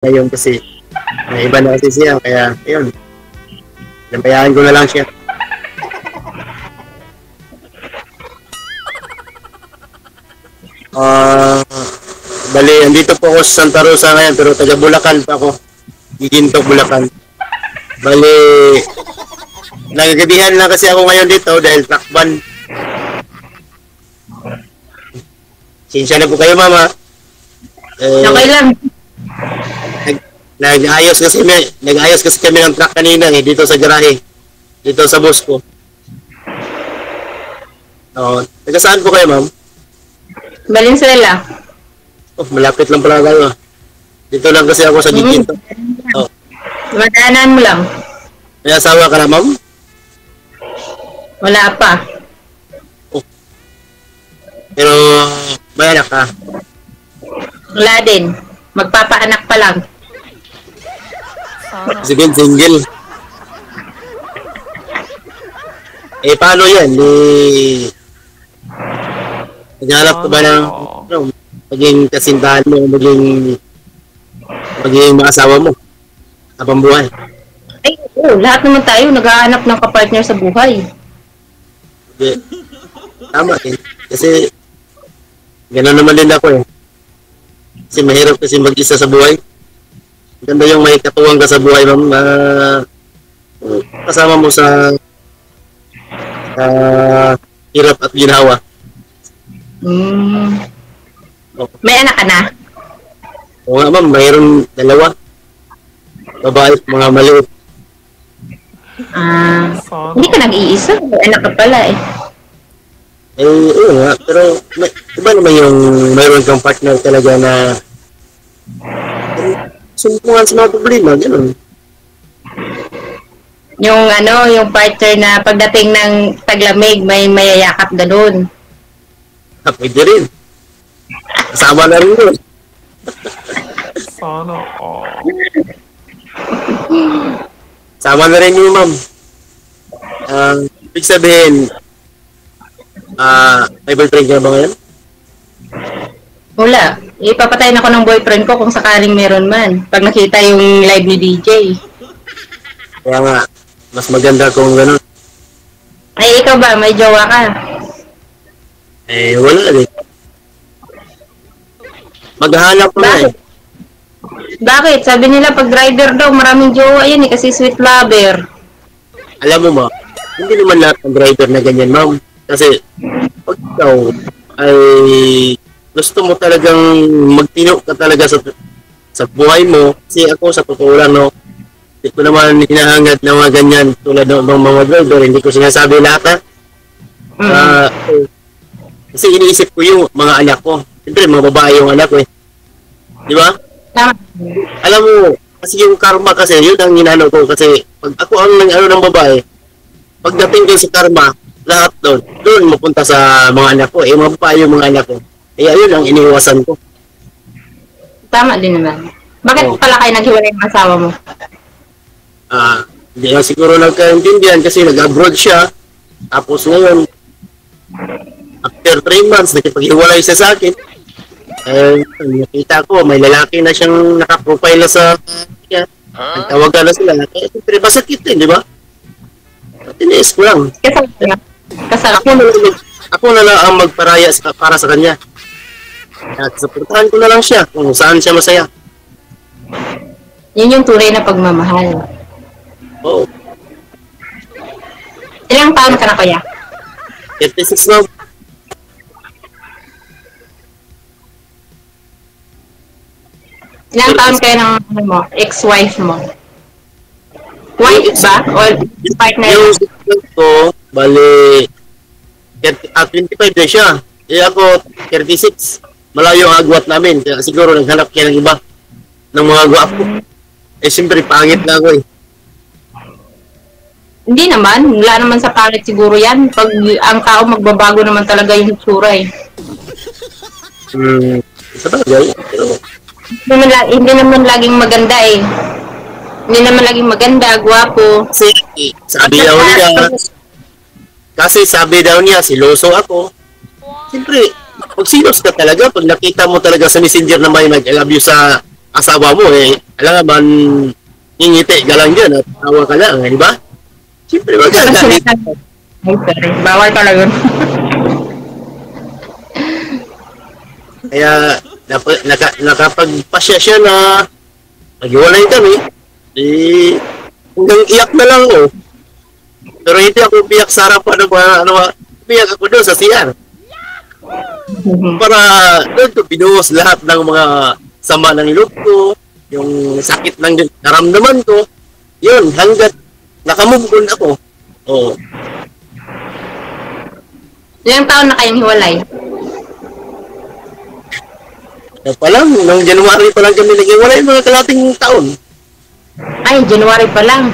ngayon kasi may iba na kasi siya. Kaya, yun. Nabayaan ko na lang siya. Bali, andito po ako sa Santa Rosa ngayon, pero taga Bulacan pa ako. Giginto, Bulacan. Bali, nagagabihan lang kasi ako ngayon dito dahil takban. Sinsya na po kayo, mama. Okay lang. Nag-ayos kasi kami ng truck kanina dito sa garahe. Dito sa bus ko. Taga saan po kayo, ma'am? Valenzuela. Malapit lang pala kayo. Dito lang kasi ako sa Giginto. Madaanan mo lang. May asawa ka na, ma'am? Wala pa. Pero may anak ka? Wala din. Magpapaanak pa lang. Sige, single. Paano yan? Naghanap ka ba ng maging kasintahan mo, maging maasawa mo habang buhay? Ay, lahat naman tayo naghahanap ng kapartner sa buhay. Okay. Tama eh. Kasi gano'n naman din ako eh. Kasi mahirap kasi mag-isa sa buhay. Ganda yung may katuwang ka sa buhay, ma'am. Kasama mo sa hirap at ginawa. May anak ka na? Oo nga, ma'am. Mayroon 2. Babae at mga maliit. Hindi ka nag-iisa. May anak ka pala eh. Oo nga. Pero iba naman yung mayroon kang partner talaga na sumpungan sa mga problema. Ganun. Yung partner na pagdating ng taglamig, may mayayakap ganun. Pwede rin. Kasama na rin yun. Sana all. Sama na rin yun, ma'am. Ibig sabihin, may boyfriend ka ba ngayon? Wala. Ipapatayin ako ng boyfriend ko kung sakaling meron man. Pag nakita yung live ni DJ. Kaya nga, mas maganda kung gano'n. Ay, ikaw ba? May jowa ka? Wala rin. Maghahanap na eh. Bakit? Sabi nila pag driver daw, maraming jowa yan eh, kasi sweet lover. Alam mo, ma'am, hindi naman lahat ng driver na ganyan, ma'am. Kasi, pag ikaw ay gusto mo talagang magtino ka talaga sa buhay mo, kasi ako sa totoo lang, no, hindi ko naman hinahangad na mga ganyan tulad ng mga driver, hindi ko sinasabi lahat, ha. Kasi iniisip ko yung mga anak ko. Siyempre, mga babae yung anak ko eh. Di ba? Tama. Alam mo, kasi yung karma kasi, yun ang hinano ko. Kasi pag ako ang ng babae, pagdating ko sa karma, lahat doon mapunta sa mga anak ko. Mga babae yung mga anak ko. Kaya yun ang iniiwasan ko. Tama din naman. Bakit pala kayo naghiwalay ng asawa mo? Hindi lang siguro nagkaintindihan kasi nag-abroad siya. Tapos ngayon, after 3 months, nakipag-iwalay siya sa akin. Nakita ko, may lalaki na siyang nakaprofile na sa kanya. Nagtawagan na sila. Siyempre, masakit din, di ba? Tiniis ko lang. Kasal Ako na lang ang magparaya para sa kanya. At supportahan ko na lang siya kung saan siya masaya. Yun yung tunay na pagmamahal. Oo. Ilang taon ka na kaya? 36 na. Ilang taon kayo ng ex-wife mo? Wife ba? O partner? Yung sister ko, bali, 25 na siya. Ako, 36. Malayo ang agwat namin. Kaya siguro naghanap siya ng iba. Ng mga gwapo. Siyempre, pangit na ako eh. Hindi naman. Wala naman sa pangit siguro yan. Pag ang tao magbabago naman talaga yung tsura eh. Sa bagay. Hindi naman laging maganda eh. Hindi naman laging maganda, gwapo. Kasi sabi daw niya, siloso ako. Siyempre, pag silos ka talaga, pag nakita mo talaga sa messenger na may nag-I love you sa asawa mo, Alam nga man, ngingiti ka lang dyan at tawa ka lang, di ba? Siyempre, wag ka Kasi galit. ay, sorry. Bawal pala yun. Kaya, nakapagpasya siya na naghiwalay kami, hanggang iyak na lang ako. Pero hindi ako piyak sa harapan ng mga, piyak ako doon sa CR. Para doon ko binuhos lahat ng mga sama ng loob ko, yung sakit ng naramdaman ko. Yun, hanggat nakamove on ako. Oh. Ilang taon na kayong hiwalay? Kaya pa lang, noong January pa lang kami naghiwalay, mga kalating taon. Ay, January pa lang.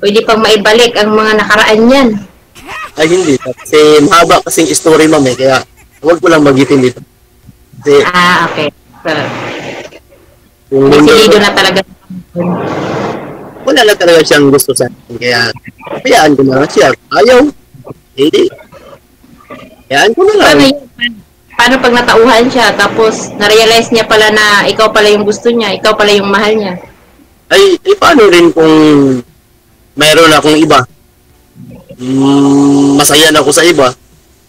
Pwede pang maibalik ang mga nakaraan yan. Ay, hindi. Kasi mahaba kasing story, ma'am, eh. Kaya huwag ko lang magitin dito. Kasi, Okay. So, yung mundo, decidido na talaga. wala na talaga siyang gusto sa akin. Kaya, hayaan ko na lang siya. Ayaw. Hindi. Hayaan ko na lang. Paano, paano pag natauhan siya, tapos na-realize niya pala na ikaw pala yung gusto niya, ikaw pala yung mahal niya? Ay, paano rin kung mayroon akong iba? Masaya na ako sa iba.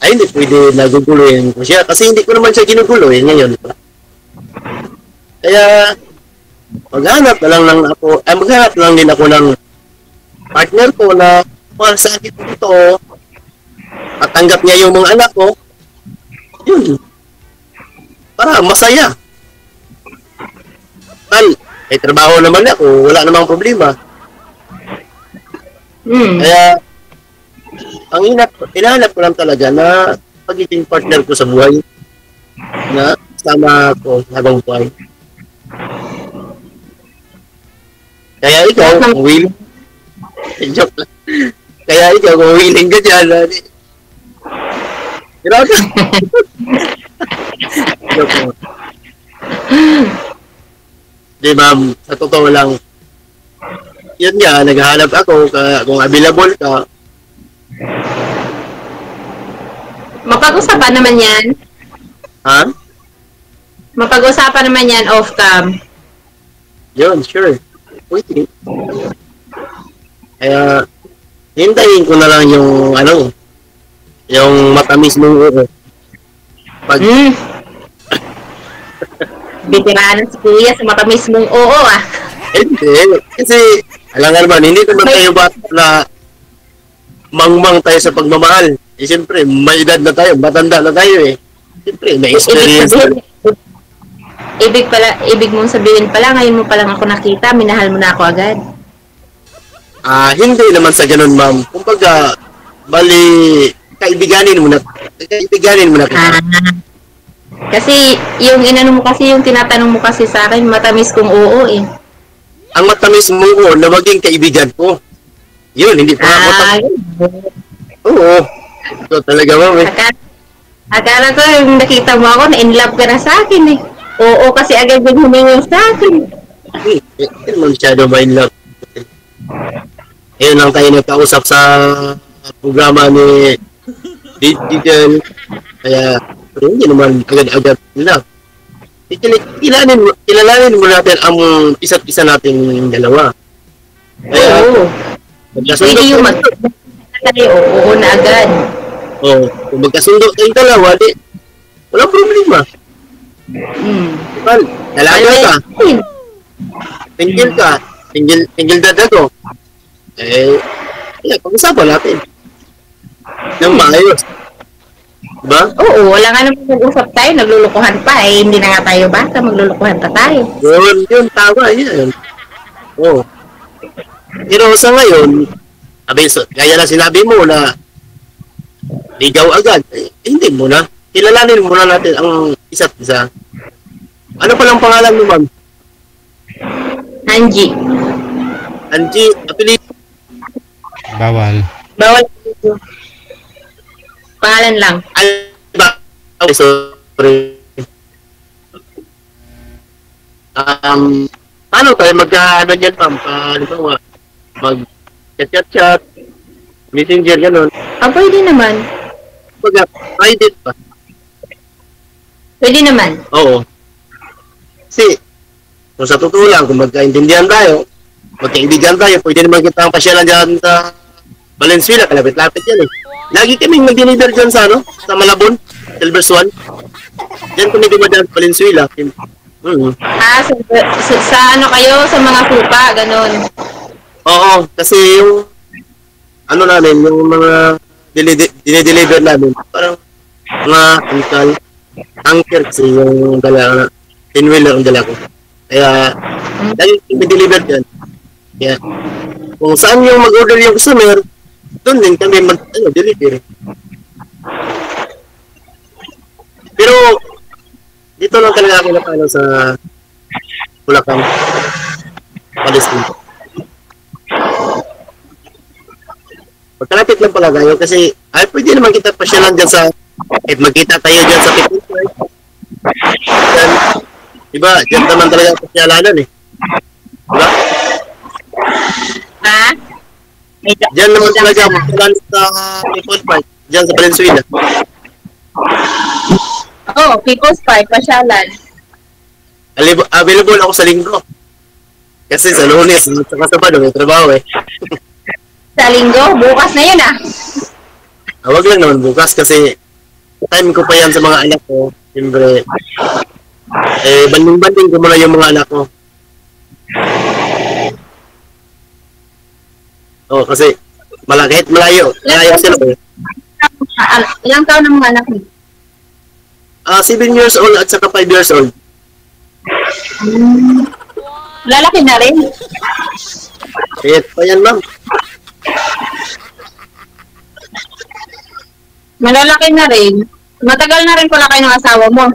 Ay, hindi pwede naguguluhin ko siya. Kasi hindi ko naman siya ginugulo ngayon. Kaya, maghanap lang din ako ng partner ko na sakit dito. At tanggap niya yung mga anak ko. Yun. Para masaya. May trabaho naman ako. Wala namang problema. Kaya, ang hinahanap ko lang talaga na pagiging partner ko sa buhay. Na sama ko habang buhay. Kaya ikaw, kung willing. Joke lang. Kaya ikaw, kung willing ka dyan. Grabe. Joke lang. Di ma'am, sa totoo lang, yun nga, naghahanap ako kung available ka. Mapag-usapan naman yan. Ha? Mapag-usapan naman yan off-cam. Yun, sure. Waiting. Kaya, hintayin ko na lang yung, yung matamis mong uo. Pag, Bitiranan si Kuya sa matamis mong oo hindi. Kasi, alam nga naman, hindi naman tayo bata na mangmang tayo sa pagmamahal. Siyempre, may edad na tayo, matanda na tayo eh. Siyempre, may experience. Ibig mong sabihin pala, ngayon mo palang ako nakita, minahal mo na ako agad. Hindi naman sa ganun, ma'am. Kumbaga, bali, kaibiganin mo na kita. Kasi, yung tinatanong mo kasi sa akin, matamis kong oo eh. Ang matamis mo na maging kaibigan ko. Yun, hindi pa ako Oo. Ito talaga, ma'am eh. Akala ko yung nakita mo ako, na in love ka na sa akin eh. Oo, kasi agad yung humingi sa akin. Hindi naman masyado ma-in love. Ngayon lang tayo nagkausap sa programa ni Digital. Kaya, hindi naman agad-agad nila. Kilalanin mo natin ang isa't isa nating dalawa. Kaya, pwede yung oo na agad. Kung magkasundo tayong dalawa, walang problema. Well, dalaga ka. Single ka. Single dad ako. Pag-usapan natin. Nang maayos. Diba? Oo, wala nga naman mag-usap tayo, naglulukuhan pa eh. Hindi na nga tayo bata, maglulukuhan pa tayo. Yun, tama yan. Oo. Pero sa ngayon, gaya na sinabi mo na ligaw agad, hindi muna. Kilalanin muna natin ang isa't isa. Ano palang pangalan mo, ma'am? Angie. Angie, apelido? Bawal. Pangalan lang. Sorry. Paano tayo mag-ano dyan, ma'am? Mag-chat-chat, messenger, gano'n. Pwede naman. Private pa? Pwede naman. Oo. Kasi, Kung sa totoo lang, kung magkaintindihan tayo, magkaibigan tayo, pwede naman kita ang pasyalan dyan sa Valenzuela, kalapit-lapit yan eh. Lagi kaming mag-deliver dyan sa, ano, sa Malabon, Silver Swan. Dyan kami dumadaan sa Valenzuela. Sa ano kayo, sa mga kupa, ganun. Oo, kasi yung, ano namin, yung mga dinideliver namin, parang mga anchor kasi yung dala, pinwheeler ang dala ko. Kaya, dahil deliver dyan. Kaya, kung saan yung mag-order yung customer, doon din kami deliver. Pero, dito lang talaga ako napalo sa Bulacan. Palestine. Magkalapit lang pala tayo kasi, pwede naman kita pasyalan dyan sa, magkita tayo dyan sa People's Park. Dyan, diba, dyan naman talaga pasyalanan eh. Diba? Ha? Dyan naman talaga pasyalan sa People's Park. Dyan sa Valenzuela. People's Park, pasyalan. Available ako sa linggo. Kasi sa Lunes, sa Sabado, may trabaho eh. Sa linggo, bukas na yun Wag lang naman bukas kasi time ko pa yan sa mga anak ko. Siyempre, banding-banding ko muna yung mga anak ko. Kasi kahit malayo sila eh. Ilang taon ng mga anak mo? 7 years old at saka 5 years old. Lalaki na rin. Kahit pa yan, ma'am. Malalaki na rin. Matagal na rin pala kayo ng asawa mo.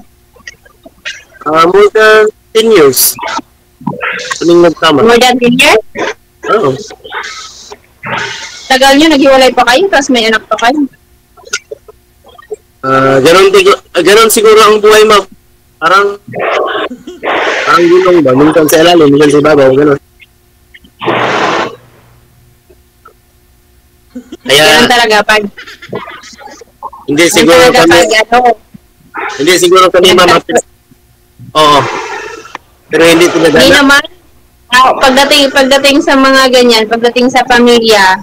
More than 10 years. Kuning nagtama. More than 10 years? Oo. Tagal nyo, naghiwalay pa kayo, tapos may anak pa kayo. Ganon siguro ang buhay, ma'am. Parang gulong ba? Minsan sa ilalim, minsan sa ibabaw, ganon. Ganon talaga pag... Hindi siguro kami mamapit. Oo. Pero hindi talaga. Hindi naman. Pagdating sa mga ganyan, pagdating sa pamilya,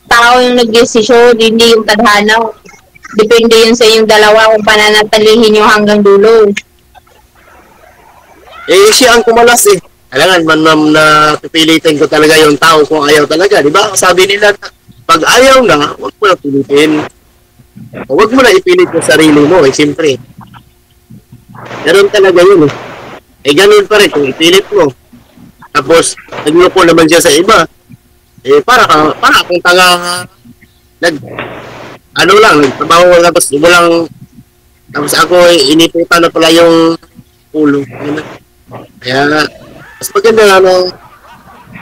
tao yung nagdesisyon, hindi yung tadhana. Depende yun sa inyong dalawa kung pananatilihin nyo hanggang dulo. Siya ang kumalas eh. Alangan man na pipilitin ko talaga yung tao kung ayaw talaga. Di ba? Sabi nila, pag ayaw na, huwag mo na pilitin. Huwag mo na ipilit yung sarili mo eh, siyempre. Ganon talaga yun eh. Ganon pa rin kung ipilit mo. Tapos, nagloko naman siya sa iba. Para akong tanga nagtrabaho tapos ako iniputan na pala yung ulo. Kaya, mas maganda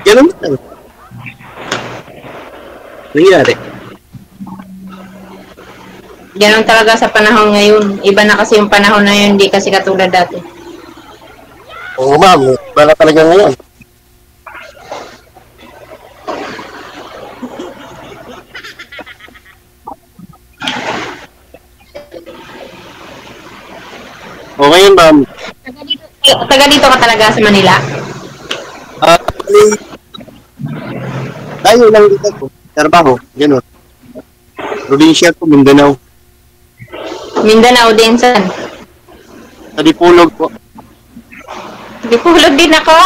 ganon lang. Nangyari. Ganon talaga sa panahon ngayon. Iba na kasi yung panahon na yun, hindi kasi katulad dati. Oo, ma'am. Iba na talaga ngayon. Okay yun, ma'am. Taga dito ka talaga sa Manila? Tayo lang dito ko. Trabaho, gano'n. Probinsya ko, Mindanao. Mindanao din, saan? Sa Dipolog po. Dipolog din ako.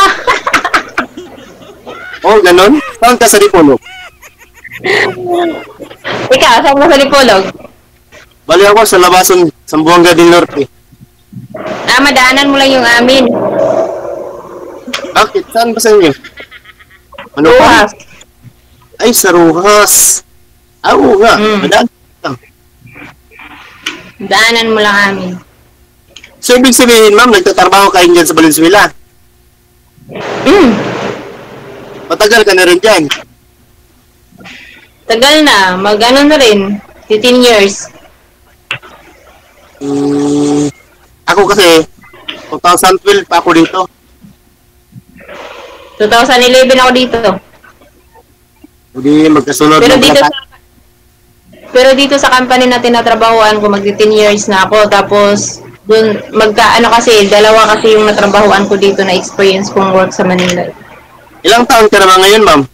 Gano'n? Saan ka sa Dipolog? Ikaw, saan mo sa Dipolog? Bali ako sa Labason, Zamboanga del Norte. Madaanan mo lang yung amin. Bakit? Saan ba sa inyo? Ano Ruhas. Ay, sa Ruhas. Oo nga. Madaan lang. Daanan mo lang amin. So, ibig sabihin, ma'am, nagtatrabaho kayo dyan sa Valenzuela. Matagal ka na rin dyan. Tagal na. Mag-ano na rin. 15 years. Ako kasi, 2012 pa ako dito. 2011 ako dito. Hindi, magkasunod. Pero dito sa company na tinatrabahoan ko, mag-10 years na ako. Tapos, Doon, magkaano kasi, dalawa kasi yung natrabahoan ko dito na experience kong work sa Manila. Ilang taon ka naman ngayon, ma'am?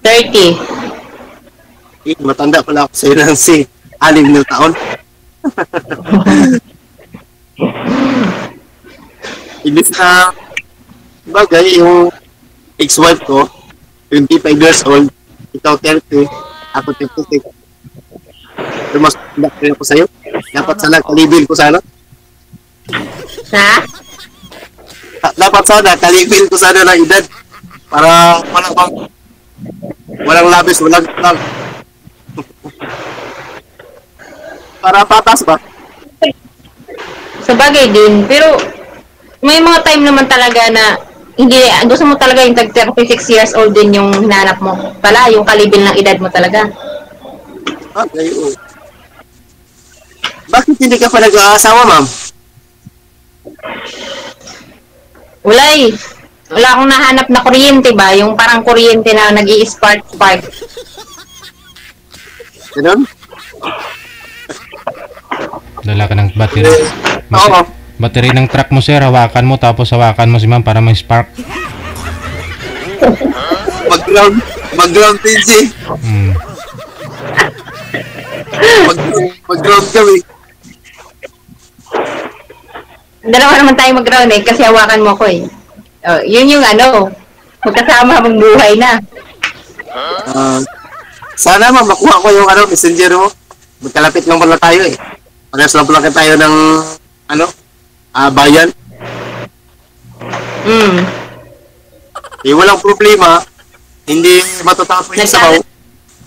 30. Matanda pala ako sa'yo ng 6 na taon. Ibig na bagay, yung ex-wife ko, 25 years old, ikaw 30, ako 56. Pero mas matanda ako sa'yo. Dapat sana kalibil ko sana. Ha? Dapat sana kalibil ko sana ng edad. Para walang labis, walang lang. Para patas ba? Sa bagay din, pero may mga time naman talaga na hindi, gusto mo talaga yung 36 years old din yung hinanap mo. Pala, yung kalibil ng edad mo talaga. Okay, oo. Bakit hindi ka pa nag-aasawa, ma'am? Wala akong nahanap na kuryente ba? Yung parang kuryente na nag-i-spark. Ganun? Dala ka ng battery. Oo. Battery ng truck mo, sir. Hawakan mo, tapos hawakan mo si ma'am para may spark. Mag-ground PG. Mag-ground kami. Dalawa naman tayo mag-ground kasi hawakan mo ko eh. Oh, yun yung magkasama habang buhay na. Sana ma'am, makuha ko yung messenger mo. Magkalapit lang pala tayo eh. Parehas lang pala tayo ng bayan. Walang problema. Hindi matatapos yung sabaw.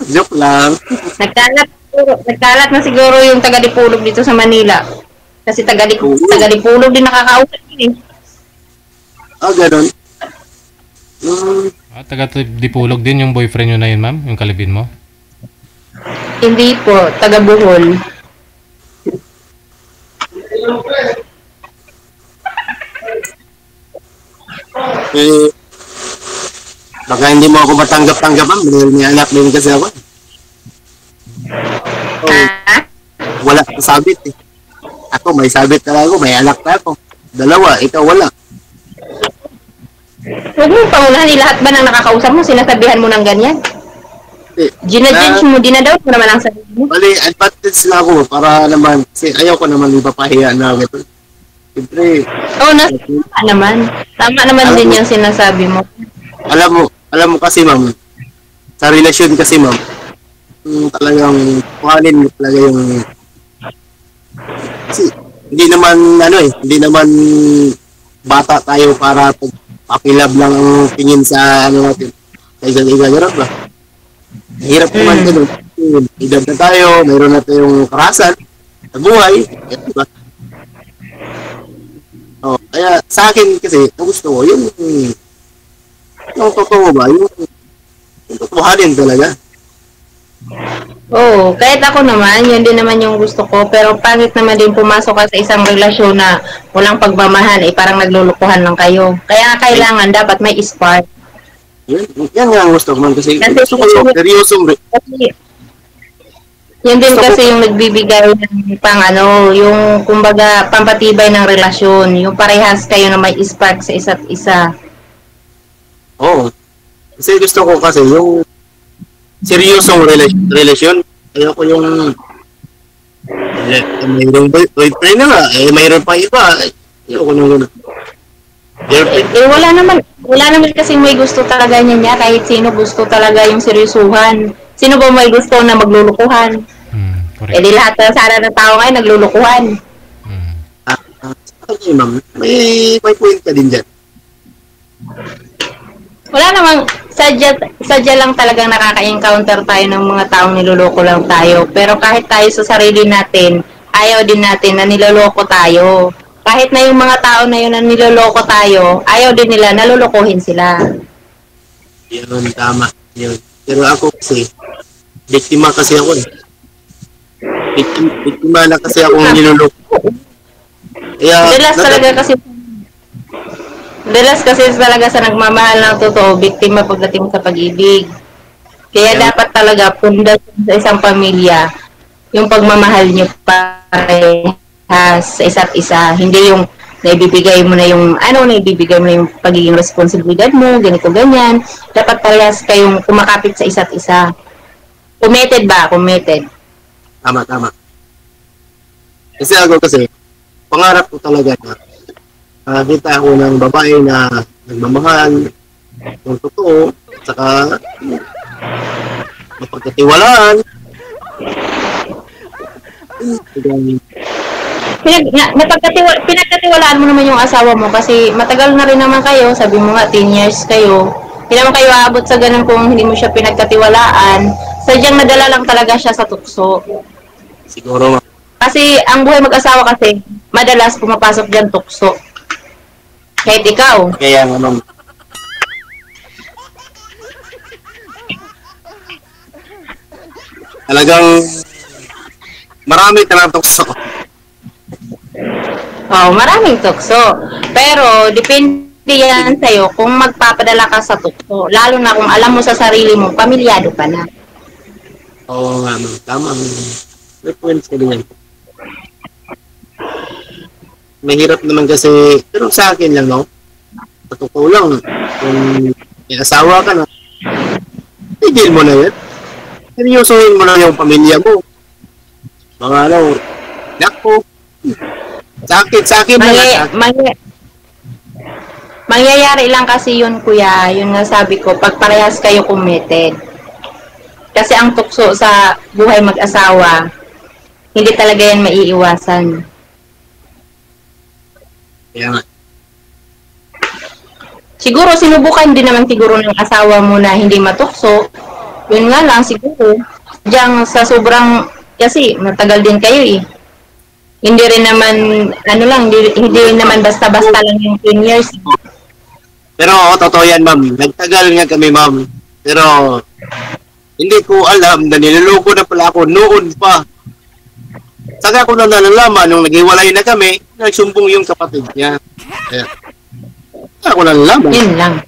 Joke lang. Nagkalat na siguro yung taga-Dipulog dito sa Manila. Kasi taga-Dipulog din nakakausap din eh. Ganun. Taga-Dipulog din yung boyfriend nyo na yun, ma'am? Yung kalibin mo? Hindi po, taga-Bohol. Baka hindi mo ako matanggap-tanggap, ma'am. May anak din kasi ako. Wala sabit eh. Ako may sabit na ako, may anak na ako. Dalawa, ikaw wala. Huwag mo pangunahan, lahat ba nang nakakausap mo, sinasabihan mo ng ganyan? Ginadjudge mo, dinadaw mo naman ang sarili mo. Bali, advantage na ako para naman, kasi ayaw ko naman ipapahiya na ito. Siyempre. Tama naman din yung sinasabi mo. Alam mo kasi ma'am, sa relasyon kasi ma'am, talagang kuhanin mo talaga yung kasi hindi naman bata tayo para pakilab lang ang tingin sa natin. Kaya ganun ba? Hirap naman ganun. Edad na tayo, mayroon na tayong karasan sa buhay. Diba? Kaya sa akin kasi, gusto ko yung totoo ba? Yung totohanin talaga. Oo, kahit ako naman, yun din naman yung gusto ko. Pero pangit naman din pumasok ka sa isang relasyon na walang pagmamahal, parang naglulukuhan lang kayo. Kaya kailangan, dapat may spark. Yan nga ang gusto ko man kasi gusto ko yung seryosong yan din kasi yung nagbibigay ng yung kumbaga pampatibay ng relasyon. Yung parehas kayo na may spark sa isa't isa. Oo. Kasi gusto ko kasi yung seryosong relasyon. Ayoko yung mayroong boyfriend na nga, mayroon pa iba. Ayoko nung gano'n. Wala naman kasi may gusto talaga niya kahit sino gusto talaga yung seryosuhan. Sino ba may gusto na maglulukuhan? Di lahat na sana ng tao ngayon naglulukuhan. Okay, ma'am. May point ka din dyan. Wala namang, sadya lang talagang nakaka-encounter tayo ng mga taong niloloko lang tayo. Pero kahit tayo sa sarili natin, ayaw din natin na niloloko tayo. Kahit na yung mga tao na yun na niloloko tayo, ayaw din nila, nalolokohin sila. Yun, tama. Yun. Pero ako kasi, biktima kasi ako eh. Biktima na kasi akong niloloko. Kaya, Dalas kasi talaga sa nagmamahal ng totoo, biktima pagdating sa pag-ibig. Kaya dapat talaga pundasyon sa isang pamilya yung pagmamahal niyo parehas. sa isa't isa. Hindi yung naibibigay mo na yung naibibigay mo na yung pagiging responsibilidad mo, ganito, ganyan. Dapat parehas kayong kumakapit sa isa't isa. Committed ba? Committed. Tama, tama. Kasi pangarap ko talaga na nakakita ako ng babae na nagmamahal, yung totoo, at saka mapagkatiwalaan. Pinagkatiwalaan mo naman yung asawa mo kasi matagal na rin naman kayo, sabi mo nga 10 years kayo. Hindi naman kayo aabot sa ganun kung hindi mo siya pinagkatiwalaan. Sadyang nadala lang talaga siya sa tukso. Siguro. Kasi ang buhay mag-asawa kasi, madalas pumapasok dyan tukso. Kahit ikaw. Kaya naman. Talagang marami ka na tukso. Maraming tukso. Pero, depende yan sa'yo kung magpapadala ka sa tukso. Lalo na kung alam mo sa sarili mo, pamilyado ka na. Oo nga, tama. May points ka din yan. Mahirap naman kasi, pero sa akin lang, no? Sa totoo lang, kung may asawa ka na, tigil mo na yan. Seryosohin mo na yung pamilya mo. Mga nako, sakit na mangyayari lang kasi yun, kuya. Yun nga sabi ko, pag parehas kayo committed. Kasi ang tukso sa buhay mag-asawa, hindi talaga yan maiiwasan. Kaya nga. Siguro, sinubukan din naman siguro ng asawa mo na hindi matukso. Yun nga lang, siguro. Diyan sa sobrang, kasi matagal din kayo eh. Hindi rin naman, hindi naman basta-basta lang yung 10 years. Pero totoo yan, ma'am. Nagtagal nga kami, ma'am. Pero hindi ko alam na niloloko na pala ako noon pa. Saka ako na nalalaman nung naghiwalay na kami, nagsumbong yung kapatid niya. Kaya, ako na nalalaman. Yun lang.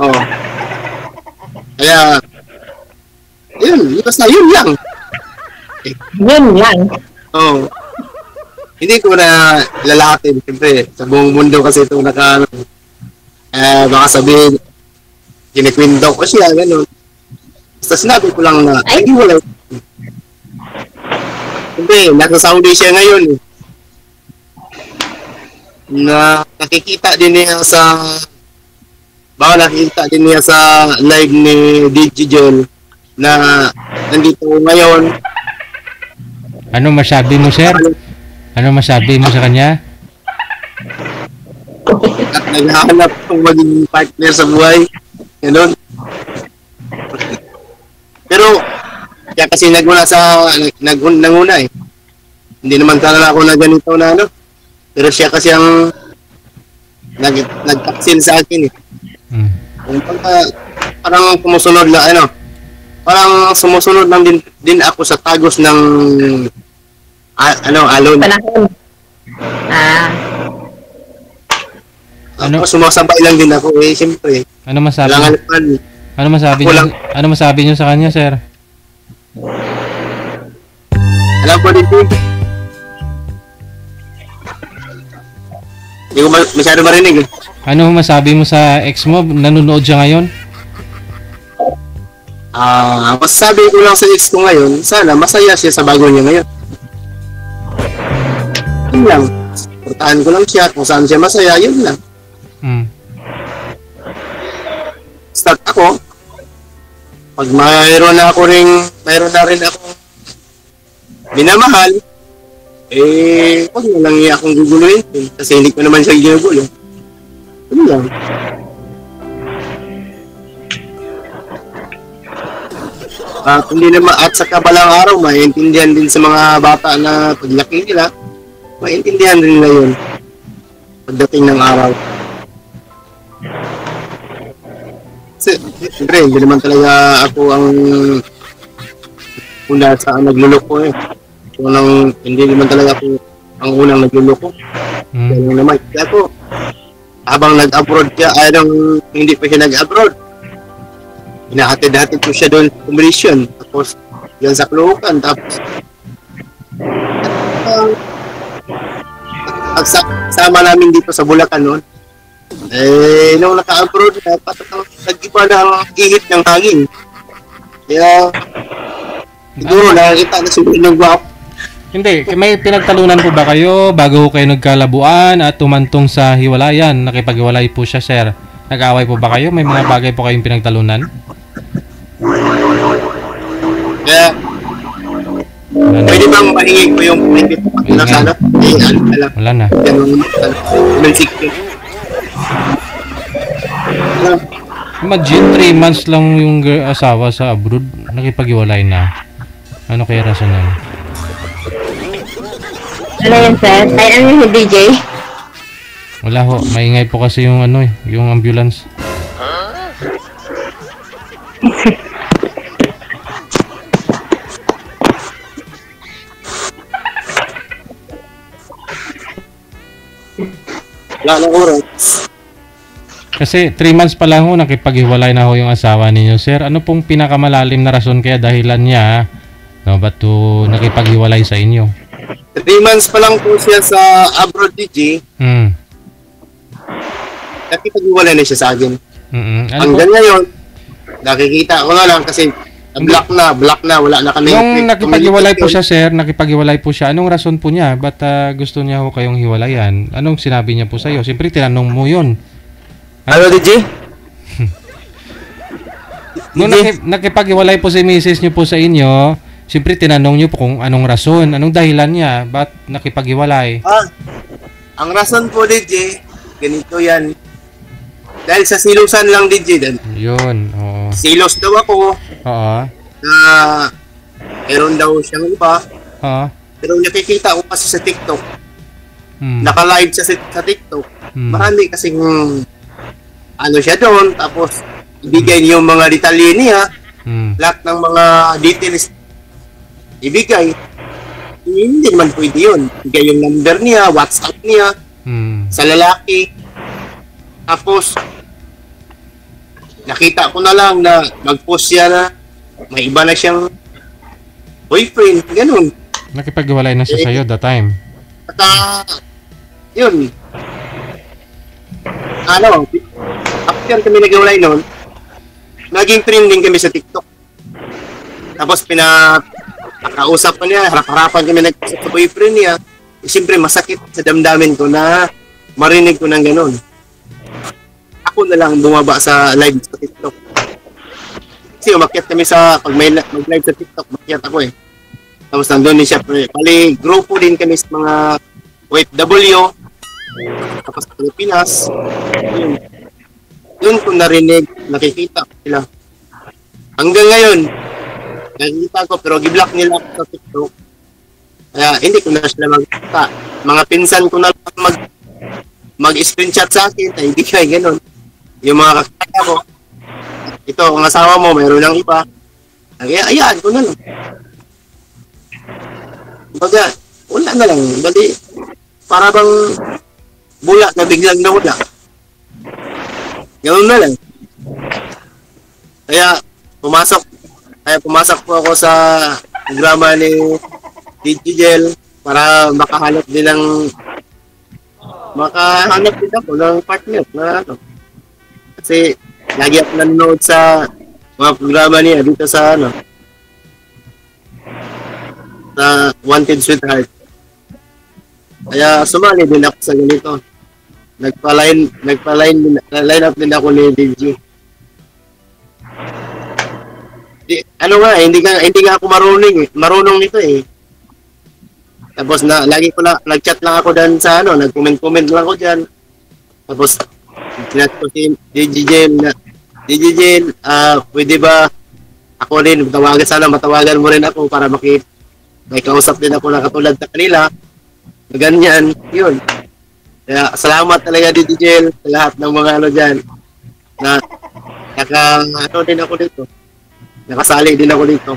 Oo. Kaya, basta yun lang. Yun lang. Oo. Hindi ko na lalahatin. Siyempre, sa buong mundo kasi ito baka sabihin, kinikwento ko siya, gano'n. Basta sinabi ko lang na, ay, wala. Siyempre, nasa Saudi siya ngayon. Na nakikita din niya nakikita din niya sa live ni DJ John na nandito ngayon. Ano masabi mo, sir? Ano masabi mo sa kanya? At naghahanap ng maging partner sa buhay. Ganun. Pero, kaya kasi naguna eh. Hindi naman talaga ako na ganito na Pero siya kasi ang nagtaksil sa akin eh. Parang sumusunod lang, parang sumusunod lang din ako sa tagos ng alon. Panahon. Sumasabay lang din ako siyempre. Ano masabi niyo sa kanya, sir? Alam ko din. Hindi ko masyado marinig eh. Ano masabi mo sa ex mo? Nanonood siya ngayon? Masasabi ko lang sa ex ko ngayon, sana masaya siya sa bago niya ngayon. Yun lang. Portahan ko lang siya, kung saan siya masaya, yun lang. Start ako. Pag mayroon na rin ako minamahal, wag na lang niya akong guguluhin. Kasi hindi ko naman siya ginugulo. Yun lang. At sa kabalang araw, maintindihan din sa mga bata na paglaki nila, maintindihan din nila yun pagdating ng araw. Siyempre, hindi naman talaga ako ang una sa nagluloko eh. Hindi naman talaga ako ang unang nagluloko. Ganun naman. Kaya ako, habang nag-abroad siya, hindi pa siya nag-abroad, inahatid-hatid ko siya doon sa combination. Tapos, yan sa Cloacan. Tapos, pagsama namin dito sa Bulacan noon. Nung naka-abroad na, nag-iba na ang ihip ng hangin. Kaya, siguro nakakita na siguro ng guwapo. Hindi, may pinagtalunan po ba kayo bago kayo nagkalabuan at tumantong sa hiwalayan? Nakipaghiwalay po siya, sir. Nag-away po ba kayo? May mga bagay po kayong pinagtalunan? Kaya, pwede bang mahingi ko yung private na sana? Wala na. Imagine, 3 months lang yung asawa sa abroad, nakipaghiwalay na. Ano kaya rason nun? Ano yan, sir? Ay, ano yung DJ? Wala ho, maingay po kasi yung ano yung ambulance. Wala na oras. Kasi 3 months pa lang ho, nakipaghiwalay na ho yung asawa ninyo, sir. Ano pong pinakamalalim na rason kaya dahilan niya, no, ba't to nakipaghiwalay sa inyo? 3 months pa lang po siya sa abroad, DJ. Nakipag-iwalay na siya sa akin. Ano hanggang ngayon, nakikita ko na lang kasi black na, wala na kami. Nung nakipaghiwalay po siya, sir, nakipaghiwalay po siya, anong rason po niya? Ba't gusto niya ho kayong hiwalayan? Anong sinabi niya po sa'yo? Siyempre, tinanong mo yun. Ano, DJ? Nung nakipaghiwalay po si misis niyo po sa inyo, siyempre, tinanong niyo po kung anong rason, anong dahilan niya, ba't nakipaghiwalay? Ang rason po, DJ, ganito yan. Dahil sa silusan lang, DJ. Yun, oo. Silos daw ako. Oo. Meron daw siyang iba. Oo. Pero nakikita ko kasi sa TikTok. Naka-live siya sa TikTok. Marami kasing ano siya doon. Tapos, ibigay niyo yung mga detalye niya. Lahat ng mga details ibigay. Hindi naman pwede yun. Ibigay yung number niya, WhatsApp niya. Sa lalaki. Tapos, nakita ko na lang na mag-post siya na may iba na siyang boyfriend, ganun. Nakipaghiwalay na siya sa'yo that time. At yun. Ano, after kami nag-iwalay nun, naging trending kami sa TikTok. Tapos pinakausap ko niya, harap-harapan kami nag-usap sa boyfriend niya. Siyempre masakit sa damdamin ko na marinig ko ng ganun. Ako na lang bumaba sa live sa TikTok. Kasi umakyat kami pag may mag-live sa TikTok, umakyat ako eh. Tapos nandun din siya, pali grupo din kami sa mga OFW, tapos sa Pilipinas. Yun ko narinig, nakikita ko sila. Hanggang ngayon, nakikita ko pero gi-block nila ako sa TikTok. Kaya hindi ko na sila magkita. Mga pinsan ko na lang mag-screenshot sa akin, ay hindi kaya ganun. Yung mga kakaya ko, ito, ang asawa mo, mayroon ng iba. Ayaan ko na lang. Baga, wala na lang. Bali, para bang bula na biglang nawala. Ganun na lang. Kaya, pumasok po ako sa programa ni Digigel para makahanap din ako ng partner na ano. Kasi lagi ako nanonood sa mga programa niya dito sa sa Wanted Sweetheart. Kaya sumali din ako sa ganito. Nagpa-line up din ako ni DJ. Hindi nga ako marunong nito eh. Tapos lagi ko nag-chat lang ako dyan sa nag-comment lang ako dyan. Tapos tinat ko si DJ Jen, pwede ba ako rin, matawagan mo rin ako para may kausap din ako na katulad sa kanila. Ganyan, yun. Kaya salamat talaga DJ Jen sa lahat ng mga dyan na din ako dito. Nakasali din ako dito.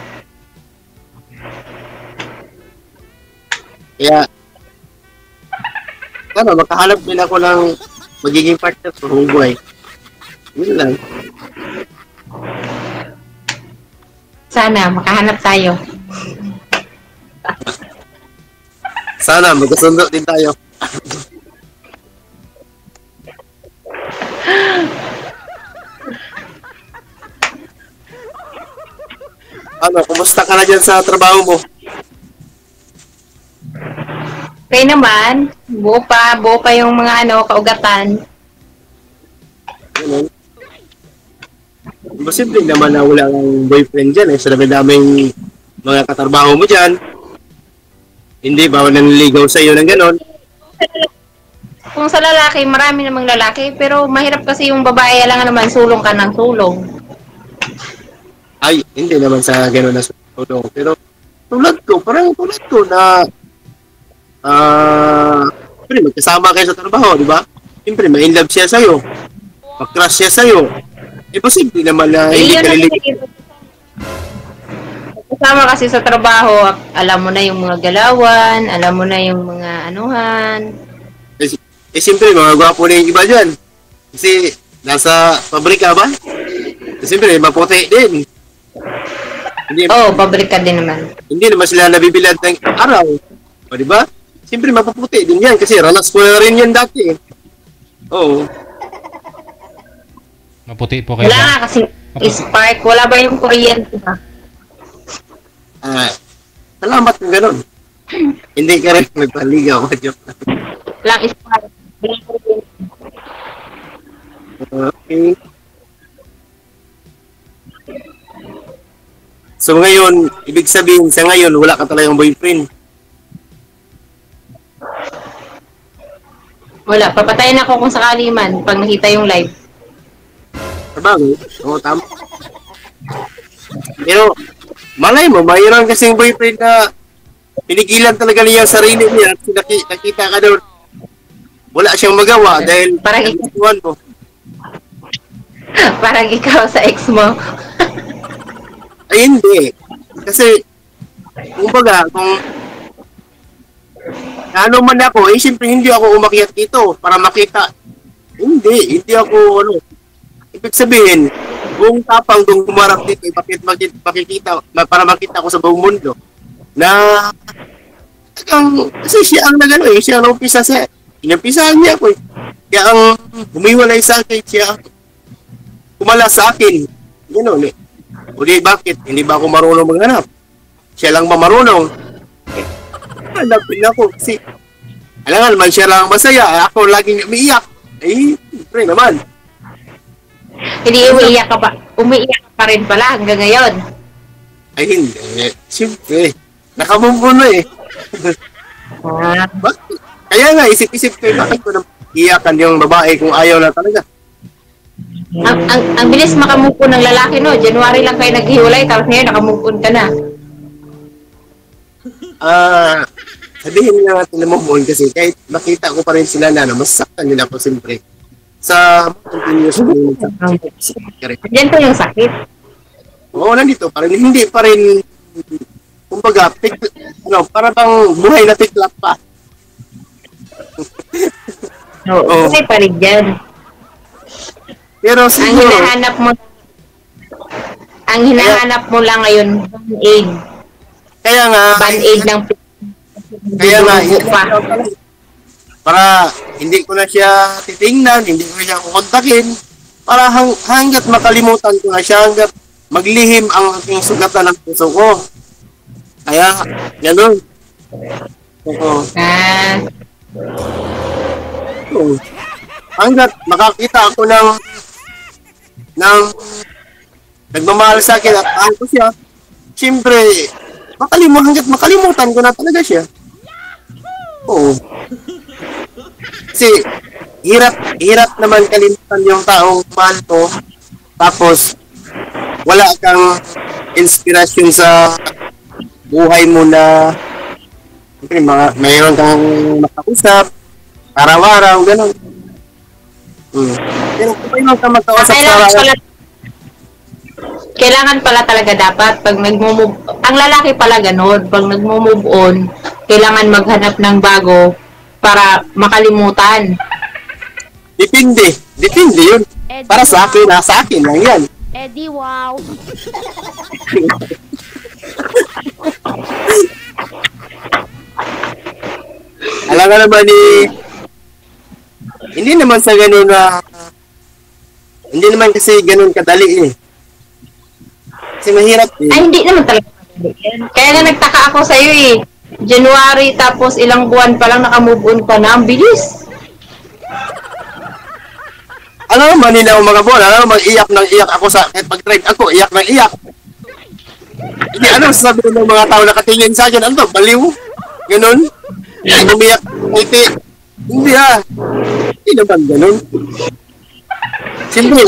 Kaya makahanap din ako ng magiging partner sa buhay. Yun lang. Sana, makahanap tayo. Sana, magkasundo din tayo. Ano, kumusta ka na dyan sa trabaho mo? Kaya naman, buo pa yung mga kaugatan. Ganun. Imposible naman na wala kang boyfriend dyan eh. Sa dami-daming mga katrabaho mo dyan. Hindi ba nanliligaw sa iyo ng ganon? Kung sa lalaki, marami namang lalaki, pero mahirap kasi yung babae, lang naman sulong ka ng sulong. Ay, hindi naman sa ganon na sulong. Pero parang tulad ko na siyempre, magkasama kayo sa trabaho, di ba? Siyempre, ma-inlove siya sa'yo. Mag-crush siya sa'yo. Posible naman na hindi ka niligaw. Kasama kasi sa trabaho, alam mo na yung mga galawan, alam mo na yung mga anuhan. Siyempre, mga gwapo na yung iba dyan. Kasi, nasa pabrika ba? Siyempre, maputi din. Pabrika din naman. Hindi naman sila nabibilad ng araw. O, di ba? Siyempre, mapuputi din yan. Kasi, ranas ko na rin yan dati. Oo. Maputi po kayo. Wala nga kasi spark. Wala ba yung kuryente ba? Salamat kung ganun. Hindi ka rin nagpaligaw. Walang spark. Okay. So ngayon, ibig sabihin sa ngayon, wala ka talagang boyfriend. Wala. Papatayin ako kung sakali man pag nakita yung live. Sabagay? Oo, tama. Pero, malay mo, mayroon kasing boyfriend na pinigilan talaga niya yung sarili niya at nakita ka doon. Wala siyang magawa dahil Parang mo. Parang ikaw sa ex mo. Ay, hindi. Kasi, kumbaga, kung ano man ako, siyempre hindi ako umakyat dito para makita. Hindi ako, ibig sabihin, kung tapang dong kumarap dito, makikita, para makita ko sa buong mundo, na, kasi siya ang siya ang umpisa inumpisahan niya ako eh. Kaya ang humiwalay sa akin, siya kumala sa akin. Gano'n eh. O di, bakit? Hindi ba ako marunong maghanap? Siya lang ba marunong? Hanapin ako kasi alangan man siya lang masaya, ako laging umiiyak. Siyempre naman. Hindi umiiyak ka pa. Umiiyak ka pa rin pala hanggang ngayon. Ay hindi. Siyempre. Nakamumpo na eh. Bakit? Kaya nga, isip-isip ko bakit ko nang iyakan yung babae kung ayaw na talaga. Ang bilis makamove on ng lalaki, no? January lang kayo naghiwalay, tapos ngayon nakamove on ka na. Sabihin nga natin na move on kasi kahit makita ko pa rin sila na masasaktan nila ako siyempre. Sa continuous Diyan pa yung sakit. Oo, nandito pa rin. Hindi pa rin, kumbaga, para bang buhay na tiklap pa. Oo. Okay pa rin dyan. Pero siguro, ang hinahanap mo lang ngayon, band-aid. Kaya nga, para hindi ko na siya titingnan, hindi ko siya kukontakin, para hanggat makalimutan ko na siya, hanggat maglihim ang aking sugatan ng puso ko. Kaya, gano'n. Oo. Hanggat makakita ako ng nagmamahal sa akin at mahal ko siya, siyempre, hanggat makalimutan ko na talaga siya. Oo. Kasi, hirap naman kalimutan yung taong mahal ko, tapos, wala kang inspirasyon sa buhay mo na siyempre, mayroon kang makausap, araw-araw, gano'n. Pero kung mayroon kang makausap sa araw-araw, kailangan pala talaga dapat pag nagmo-move, ang lalaki pala ganun, pag nagmo-move on, kailangan maghanap ng bago para makalimutan. Depende yun. Para sa akin lang yan. Eddie, wow. Alam nga naman hindi naman sa ganun na, hindi naman kasi ganun kadali eh. Kasi mahirap eh. Ay, hindi naman talaga madali yan. Kaya nga nagtaka ako sa'yo eh. January, tapos ilang buwan pa lang nakamove on ka na. Ang bilis. Ano naman nila ang mga buwan? Ano naman iyak ng iyak ako sa kahit pag-drive ako, iyak ng iyak. Hindi, ano sabi ng mga tao nakatingin sa akin, ano to, baliw? Ganun? Umiyak, ngiti. Hindi Hindi naman ganun. Siyempre,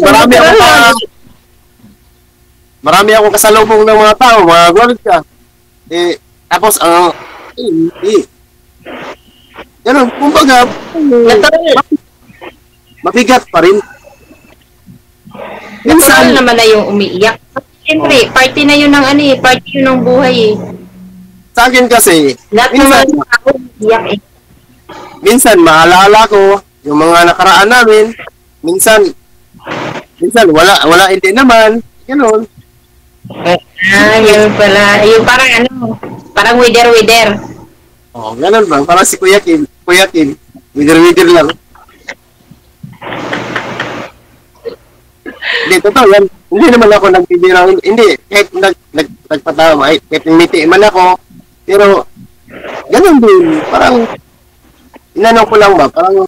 marami akong kasalubong ng mga tao, mga gwardiya. Tapos, hindi. Ganun, kumbaga, mabigat pa rin. Natural naman na yung umiiyak. Siyempre, party na yun ng party yun ng buhay eh. Sa akin kasi, Lahat ng mga tao umiiyak eh. minsan maalala ko yung mga nakaraan namin. Minsan wala hindi naman. Ganun. Yun pala. Yung parang parang wither. Ganun bang. Parang si Kuya Kim. Wider lang. Hindi, totoo yan. Hindi naman ako nagpibirang. Hindi, kahit nagpatawa, kahit ngiti man ako. Pero, ganun din. Parang, inano ko lang ba? Parang,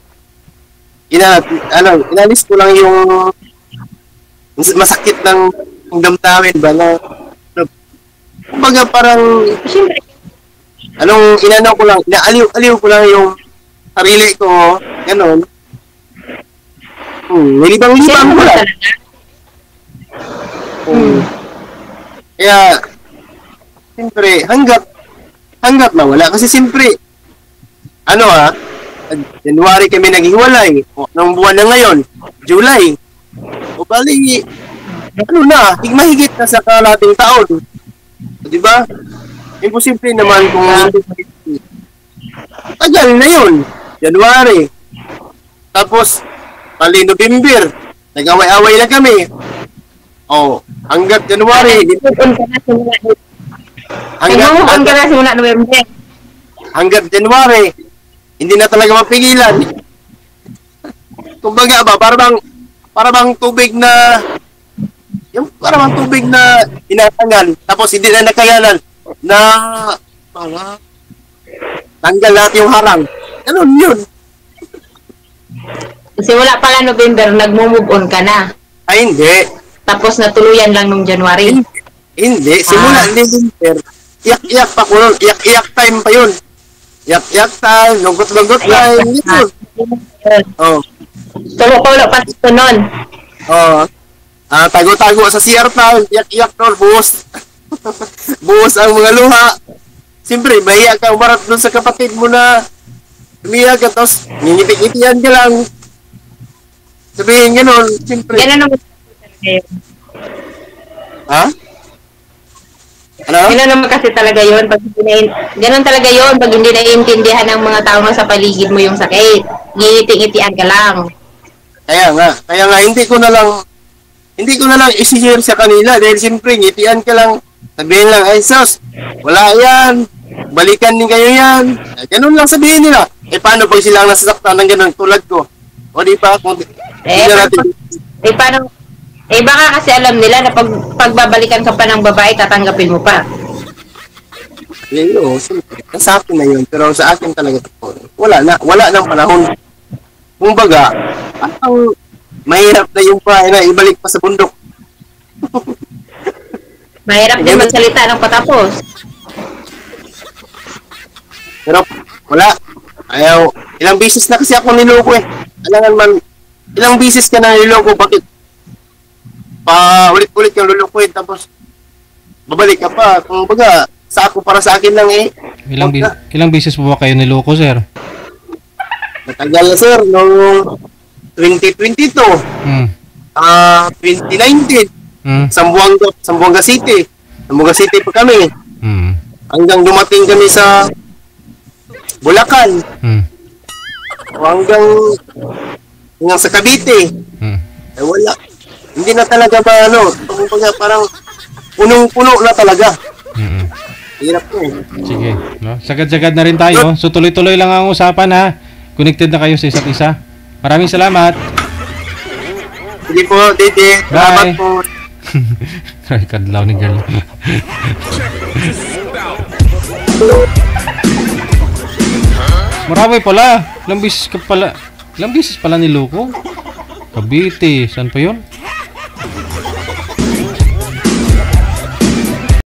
inalis ko lang yung masakit ng damdamin ba na, kumbaga parang, Siyempre. inano ko lang, inaaliw ko lang yung sarili ko, ganun. Nilibang-libang ko lang. Kaya, siyempre, hanggat nawala. Kasi siyempre, January kami naghiwalay. Nung buwan na ngayon, July. O bali, mahigit na sa kalating taon. Diba? Imposible naman kung tagal na yun. January. Tapos, bali November. Nag-away-away na kami. Hanggat January. Hanggat January. Hindi na talaga mapigilan. Kumbaga ba, para bang tubig na inatangan. Tapos hindi na nakayanan na tanggal lahat yung harang. Ganun yun. Kasi wala pala November, nag-move on ka na. Ay, hindi. Tapos natuluyan lang nung January. Hindi. Simula November, iyak-iyak pa ko nun. Iyak-iyak time pa yun. Iyak-iyak time, lungkot-lungkot time. Yun. Tulo-tulo pa ito nun. Tago-tago sa CR time. Iyak-iyak nun. Buhos ang mga luha. Siyempre, mahiya ka umarap dun sa kapatid mo na umiyak ka, tapos ngingiti-ngitian ka lang. Sabihin gano'n, siyempre. Ganun naman talaga yun. Ha? Ano? Ganun naman kasi talaga yun. Ganun talaga yun pag hindi naiintindihan ng mga tao sa paligid mo yung sakit. Ngingiti-ngitian ka lang. Kaya nga, hindi ko na lang isi-share sa kanila dahil siyempre, ngitian ka lang. Sabihin lang, ay sus, wala yan. Balikan din kayo yan. Ganun lang sabihin nila. Paano pag sila ang nasasaktan ng ganun tulad ko? O di pa, kung paano? Baka kasi alam nila na pagbabalikan ka pa ng babae, tatanggapin mo pa. Yun, sa akin na yun. Pero sa akin talaga, wala nang panahon. Kumbaga, ang mahirap na yung bahay na ibalik pa sa bundok. Mahirap din magsalita ng patapos. Pero, wala. Ayaw, ilang beses na kasi ako niloko eh. Alangan man, ilang beses ka na niloko, bakit? Ulit-ulit yung lulukuin, tapos babalik ka pa. Kung baga, para sa akin lang eh. Ilang beses po ba kayo niloko, sir? Matagal na sir, noong 2022, 2019, Zamboanga City. Zamboanga City pa kami. Hanggang dumating kami sa Bulacan. O hanggang sa Cavite. Wala. Hindi na talaga parang punong-puno na talaga. Hirap ko eh. Sige. No? Sagad-sagad na rin tayo. So tuloy-tuloy lang ang usapan ha. Connected na kayo sa isa't isa. Maraming salamat. Sige po, Dede. Salamat po. Ay, kadlaw ni girl. Marami pala. Ilang beses pala niloko. Cavite. Saan pa yun?